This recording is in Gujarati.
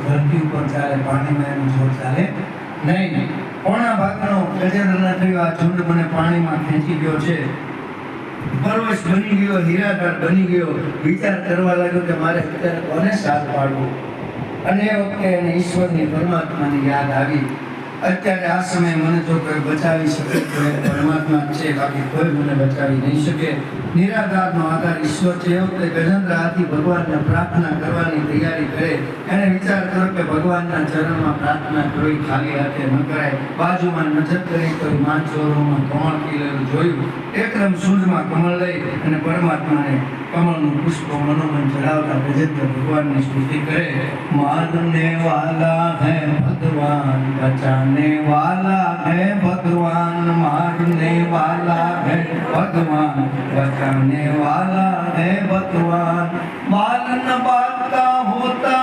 ધરતી ઉપર ચાલે, પાણીમાં એનું જોર ચાલે નહીં. પોણા ભાગનો ગજેન્દ્રના થયો આ ઝુંડ મને પાણીમાં ખેંચી ગયો છે, પરવશ બની ગયો, હીરાધાર બની ગયો. વિચાર કરવા લાગ્યો કે મારે અત્યારે કોને સાથ પાડવો. અને એ વખતે એને ઈશ્વરની, પરમાત્માની યાદ આવી. અત્યારે આ સમયે મને જો કોઈ બચાવી શકે તો એ પરમાત્મા છે, બાકી કોઈ મને બચાવી નહીં શકે. નિરાધારનો આધાર ઈશ્વર છે. એ વખતે ગજેન્દ્ર હાથી ભગવાનને પ્રાર્થના કરવાની તૈયારી કરે. એને વિચાર કર્યો કે ભગવાનના ચરણમાં પ્રાર્થના કરવી ખાલી હાથે ન કરાય. બાજુમાં નજર કરી તો માનસરોવરમાં કમળ ખીલેલું જોયું. એકદમ સૂંઢમાં કમળ લઈ અને પરમાત્માને કમળનું પુષ્પ મનોમન ચડાવતા ગજેન્દ્ર ભગવાનની સ્તુતિ કરે. માનને વાલા હે ભગવાન, બચાને વાલા હે ભગવાન, મારને વાલા હે ભગવાન, बचाने वाला है भगवान. बाल न बात का होता